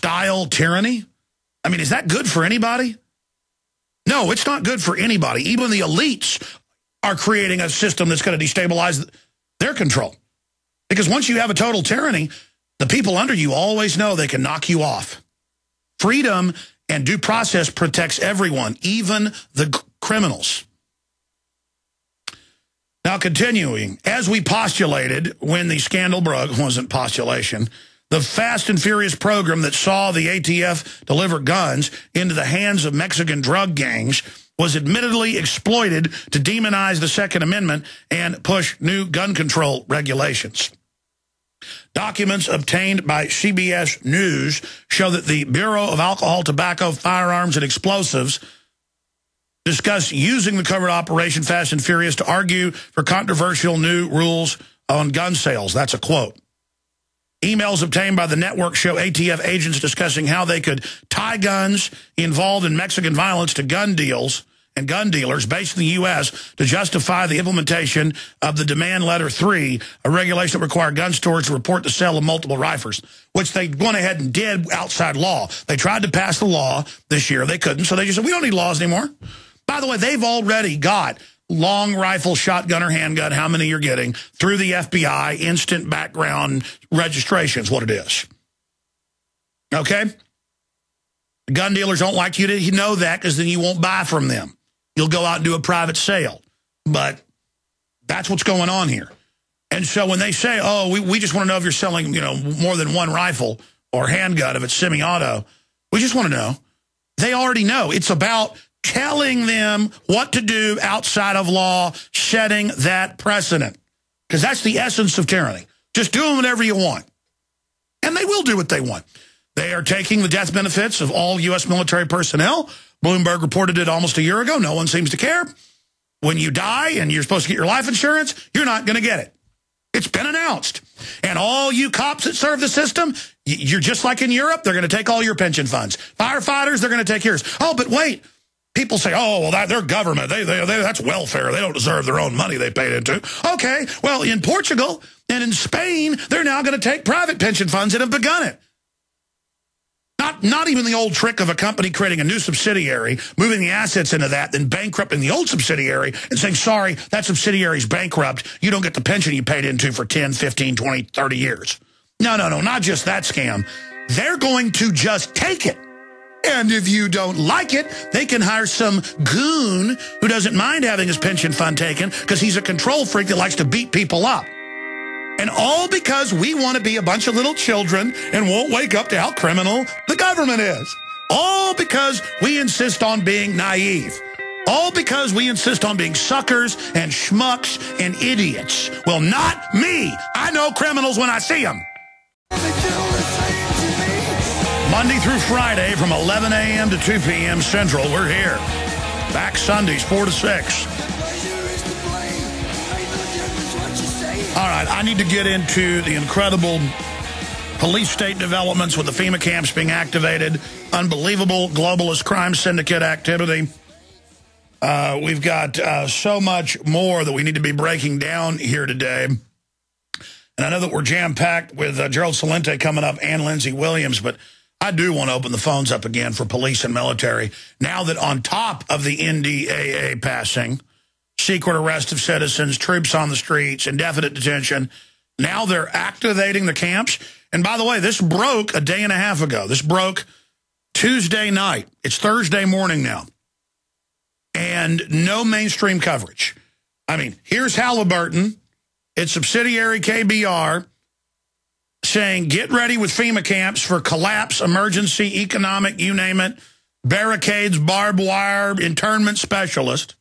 style tyranny? I mean, is that good for anybody? No, it's not good for anybody. Even the elites are creating a system that's going to destabilize their control. Because once you have a total tyranny, the people under you always know they can knock you off. Freedom and due process protects everyone, even the criminals. Now, continuing, as we postulated when the scandal broke, wasn't postulation, the Fast and Furious program that saw the ATF deliver guns into the hands of Mexican drug gangs was admittedly exploited to demonize the Second Amendment and push new gun control regulations. Documents obtained by CBS News show that the Bureau of Alcohol, Tobacco, Firearms, and Explosives discussed using the covert operation Fast and Furious to argue for controversial new rules on gun sales. That's a quote. Emails obtained by the network show ATF agents discussing how they could tie guns involved in Mexican violence to gun deals and gun dealers based in the U.S. to justify the implementation of the Demand Letter 3, a regulation that required gun stores to report the sale of multiple rifles, which they went ahead and did outside law. They tried to pass the law this year. They couldn't, so they just said, we don't need laws anymore. By the way, they've already got long rifle, shotgun, or handgun, how many you're getting, through the FBI, instant background registration is what it is. Okay? Gun dealers don't like you to know that because then you won't buy from them. You'll go out and do a private sale. But that's what's going on here. And so when they say, oh, we just want to know if you're selling, more than one rifle or handgun, if it's semi-auto, we just want to know. They already know. It's about telling them what to do outside of law, setting that precedent. Because that's the essence of tyranny. Just do whatever you want. And they will do what they want. They are taking the death benefits of all U.S. military personnel. Bloomberg reported it almost a year ago. No one seems to care. When you die and you're supposed to get your life insurance, you're not going to get it. It's been announced. And all you cops that serve the system, you're just like in Europe. They're going to take all your pension funds. Firefighters, they're going to take yours. Oh, but wait. People say, oh, well, they're government. That's welfare. They don't deserve their own money they paid into. Okay, well, in Portugal and in Spain, they're now going to take private pension funds that have begun it. Not even the old trick of a company creating a new subsidiary, moving the assets into that, then bankrupting the old subsidiary and saying, sorry, that subsidiary's bankrupt. You don't get the pension you paid into for 10, 15, 20, 30 years. No, not just that scam. They're going to just take it. And if you don't like it, they can hire some goon who doesn't mind having his pension fund taken because he's a control freak that likes to beat people up. And all because we want to be a bunch of little children and won't wake up to how criminal the government is. All because we insist on being naive. All because we insist on being suckers and schmucks and idiots. Well, not me. I know criminals when I see them. Monday through Friday from 11 a.m. to 2 p.m. Central, we're here. Back Sundays, 4 to 6. All right, I need to get into the incredible police state developments with the FEMA camps being activated, unbelievable globalist crime syndicate activity. We've got so much more that we need to be breaking down here today. And I know that we're jam-packed with Gerald Celente coming up and Lindsey Williams, but I do want to open the phones up again for police and military. Now that on top of the NDAA passing, secret arrest of citizens, troops on the streets, indefinite detention, now they're activating the camps. And by the way, this broke a day and a half ago. This broke Tuesday night. It's Thursday morning now. And no mainstream coverage. I mean, here's Halliburton, its subsidiary KBR, saying, get ready with FEMA camps for collapse, emergency, economic, you name it, barricades, barbed wire, internment specialist.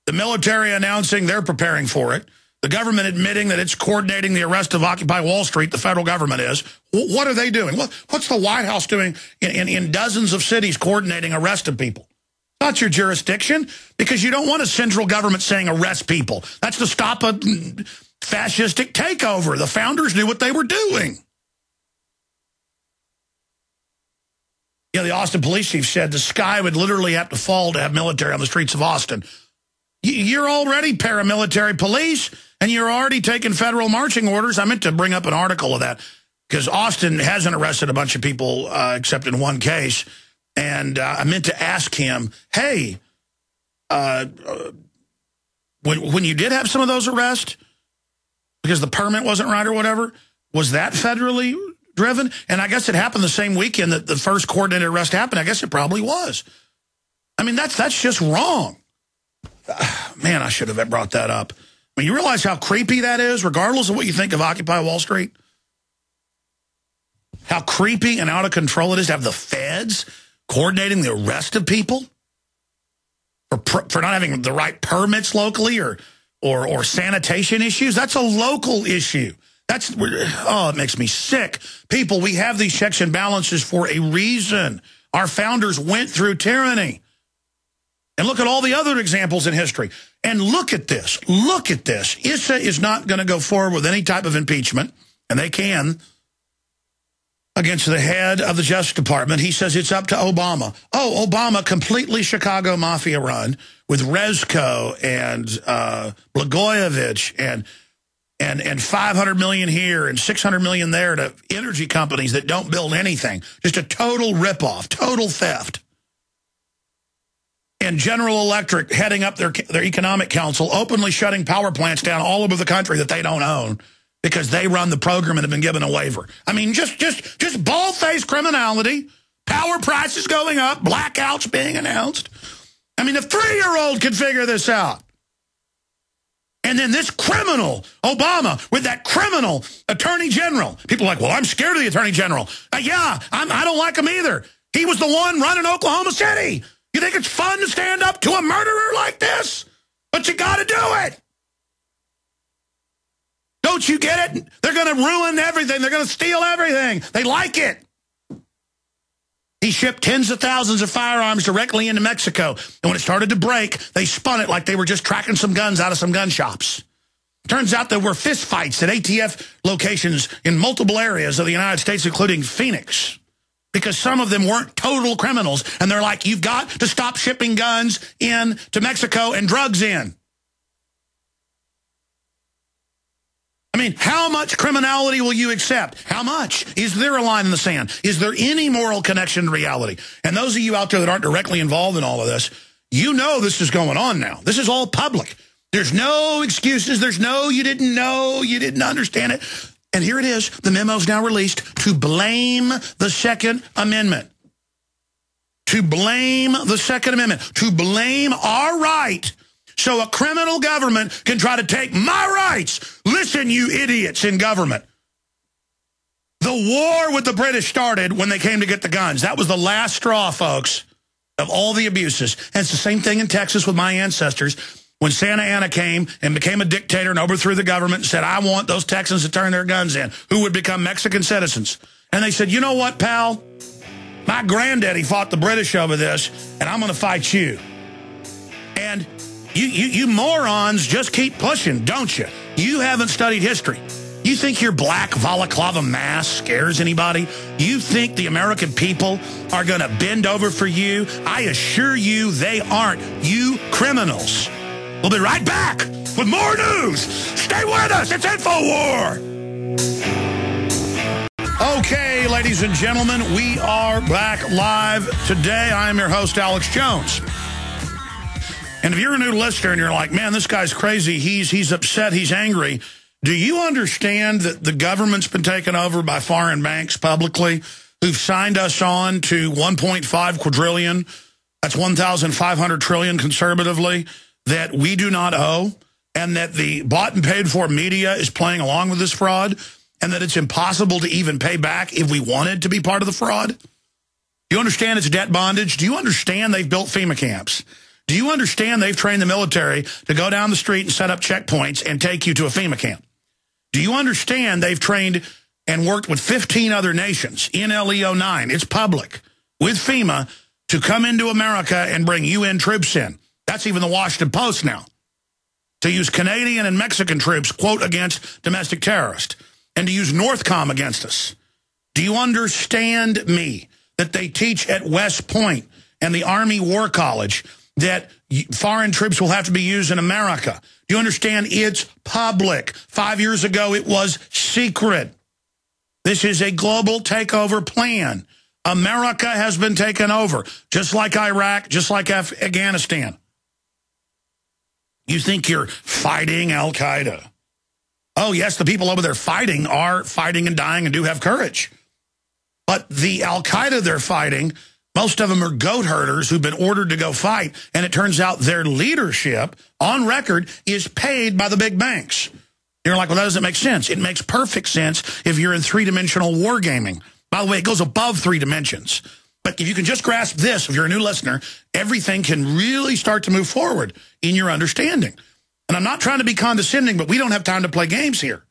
The military announcing they're preparing for it. The government admitting that it's coordinating the arrest of Occupy Wall Street, the federal government is. What are they doing? What's the White House doing in dozens of cities coordinating arrest of people? Not your jurisdiction, because you don't want a central government saying arrest people. That's to stop a fascistic takeover. The founders knew what they were doing. Yeah, the Austin police chief said the sky would literally have to fall to have military on the streets of Austin. You're already paramilitary police, and you're already taking federal marching orders. I meant to bring up an article of that. because Austin hasn't arrested a bunch of people except in one case. And I meant to ask him, hey, when you did have some of those arrests, because the permit wasn't right or whatever, was that federally driven? And I guess it happened the same weekend that the first coordinated arrest happened. I guess it probably was. I mean, that's just wrong. Man, I should have brought that up. I mean, you realize how creepy that is, regardless of what you think of Occupy Wall Street? How creepy and out of control it is to have the feds coordinating the arrest of people for not having the right permits locally or sanitation issues. That's a local issue. It makes me sick. People, we have these checks and balances for a reason. Our founders went through tyranny. And look at all the other examples in history. And look at this. Look at this. Issa is not going to go forward with any type of impeachment, and they can, against the head of the Justice Department. He says it's up to Obama. Oh, Obama, completely Chicago Mafia run with Rezko and Blagojevich and 500 million here and 600 million there to energy companies that don't build anything. Just a total ripoff, total theft. And General Electric heading up their economic council, openly shutting power plants down all over the country that they don't own because they run the program and have been given a waiver. I mean, just bald-faced criminality, power prices going up, blackouts being announced. I mean, a 3-year-old could figure this out. And then this criminal, Obama, with that criminal attorney general. People are like, well, I'm scared of the attorney general. Yeah, I don't like him either. He was the one running Oklahoma City. You think it's fun to stand up to a murderer like this? But you got to do it. Don't you get it? They're going to ruin everything. They're going to steal everything. They like it. He shipped tens of thousands of firearms directly into Mexico. And when it started to break, they spun it like they were just tracking some guns out of some gun shops. Turns out there were fist fights at ATF locations in multiple areas of the United States, including Phoenix. Because some of them weren't total criminals. And they're like, you've got to stop shipping guns in to Mexico and drugs in. I mean, how much criminality will you accept? How much? Is there a line in the sand? Is there any moral connection to reality? And those of you out there that aren't directly involved in all of this, you know this is going on now. This is all public. There's no excuses. There's no you didn't know, you didn't understand it. And here it is. The memo's now released to blame the Second Amendment. To blame the Second Amendment. To blame our right so a criminal government can try to take my rights. Listen, you idiots in government. The war with the British started when they came to get the guns. That was the last straw, folks, of all the abuses. And it's the same thing in Texas with my ancestors. When Santa Anna came and became a dictator and overthrew the government and said, I want those Texans to turn their guns in, who would become Mexican citizens. And they said, you know what, pal? My granddaddy fought the British over this, and I'm going to fight you. And you morons just keep pushing, don't you? You haven't studied history. You think your black balaclava mask scares anybody? You think the American people are going to bend over for you? I assure you they aren't. You criminals. We'll be right back with more news. Stay with us. It's InfoWar. Okay, ladies and gentlemen, we are back live today. I am your host, Alex Jones. And if you're a new listener and you're like, man, this guy's crazy, he's upset, he's angry, do you understand that the government's been taken over by foreign banks publicly who've signed us on to 1.5 quadrillion, that's 1,500 trillion conservatively, that we do not owe, and that the bought and paid for media is playing along with this fraud, and that it's impossible to even pay back if we wanted to be part of the fraud? Do you understand it's debt bondage? Do you understand they've built FEMA camps? Do you understand they've trained the military to go down the street and set up checkpoints and take you to a FEMA camp? Do you understand they've trained and worked with 15 other nations in LEO9, it's public, with FEMA to come into America and bring UN troops in? That's even the Washington Post now. To use Canadian and Mexican troops, quote, against domestic terrorists. And to use Northcom against us. Do you understand me that they teach at West Point and the Army War College that foreign troops will have to be used in America? Do you understand it's public? 5 years ago, it was secret. This is a global takeover plan. America has been taken over, just like Iraq, just like Afghanistan. You think you're fighting al-Qaeda. Oh, yes, the people over there fighting are fighting and dying and do have courage. But the al-Qaeda they're fighting, most of them are goat herders who've been ordered to go fight, and it turns out their leadership, on record, is paid by the big banks. You're like, well, that doesn't make sense. It makes perfect sense if you're in three-dimensional wargaming. By the way, it goes above 3 dimensions. But if you can just grasp this, if you're a new listener, everything can really start to move forward in your understanding. And I'm not trying to be condescending, but we don't have time to play games here.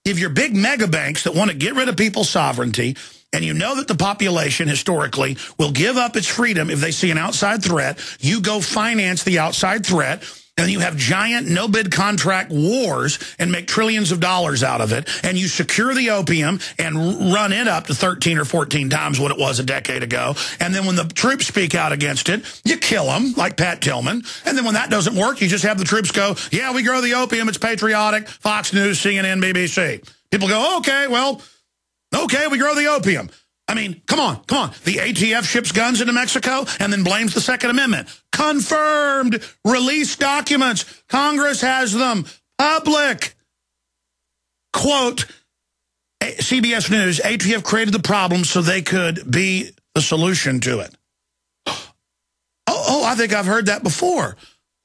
If you're big mega banks that want to get rid of people's sovereignty, and you know that the population historically will give up its freedom if they see an outside threat, you go finance the outside threat, and you have giant no-bid contract wars and make trillions of dollars out of it, and you secure the opium and run it up to 13 or 14 times what it was a decade ago, and then when the troops speak out against it, you kill them, like Pat Tillman, and then when that doesn't work, you just have the troops go, yeah, we grow the opium, it's patriotic, Fox News, CNN, BBC. People go, okay, well, okay, we grow the opium. I mean, come on. The ATF ships guns into Mexico and then blames the Second Amendment. Confirmed. Release documents. Congress has them. Public. Quote, CBS News, ATF created the problem so they could be the solution to it. Oh, I think I've heard that before.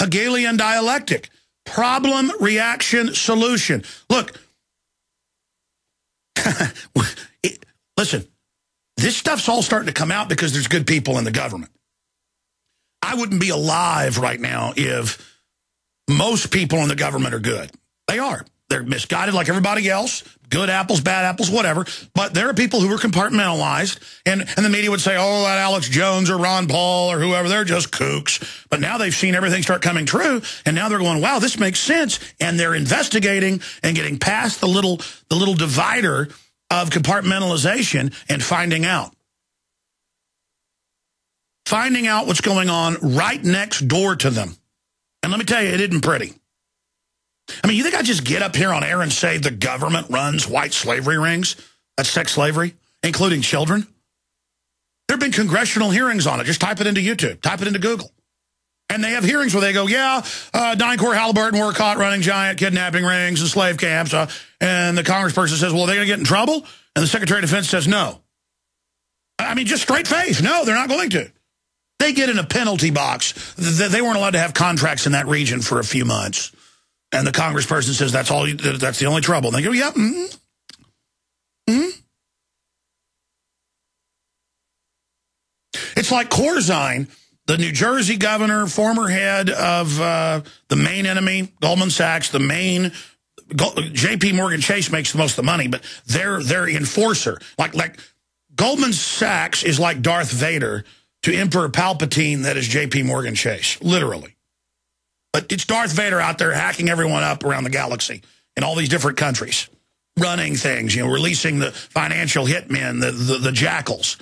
Hegelian dialectic. Problem, reaction, solution. Look. Listen. This stuff's all starting to come out because there's good people in the government. I wouldn't be alive right now if most people in the government are good. They are. They're misguided like everybody else. Good apples, bad apples, whatever. But there are people who are compartmentalized. And the media would say, oh, that Alex Jones or Ron Paul or whoever, they're just kooks. But now they've seen everything start coming true. And now they're going, wow, this makes sense. And they're investigating and getting past the little divider of compartmentalization and finding out. Finding out what's going on right next door to them. And let me tell you, it isn't pretty. I mean, you think I just get up here on air and say the government runs white slavery rings? That's sex slavery, including children? There have been congressional hearings on it. Just type it into YouTube. Type it into Google. And they have hearings where they go, yeah, DynCorp, Halliburton were caught running giant kidnapping rings and slave camps. And the congressperson says, well, are they going to get in trouble? And the Secretary of Defense says, no. I mean, just straight face. No, they're not going to. They get in a penalty box. They weren't allowed to have contracts in that region for a few months. And the congressperson says, that's the only trouble. And they go, yeah, It's like Corzine, the New Jersey governor, former head of the main enemy, Goldman Sachs, the main, J.P. Morgan Chase makes the most of the money, but they're enforcer. Like Goldman Sachs is like Darth Vader to Emperor Palpatine that is J.P. Morgan Chase, literally. But it's Darth Vader out there hacking everyone up around the galaxy in all these different countries, running things, releasing the financial hitmen, the jackals.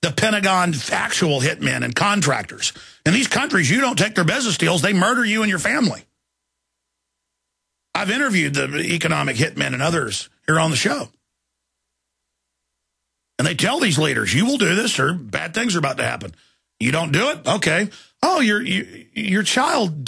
The Pentagon actual hitmen and contractors. In these countries, you don't take their business deals, they murder you and your family. I've interviewed the economic hitmen and others here on the show. And they tell these leaders, you will do this or bad things are about to happen. You don't do it? Okay. Oh, your child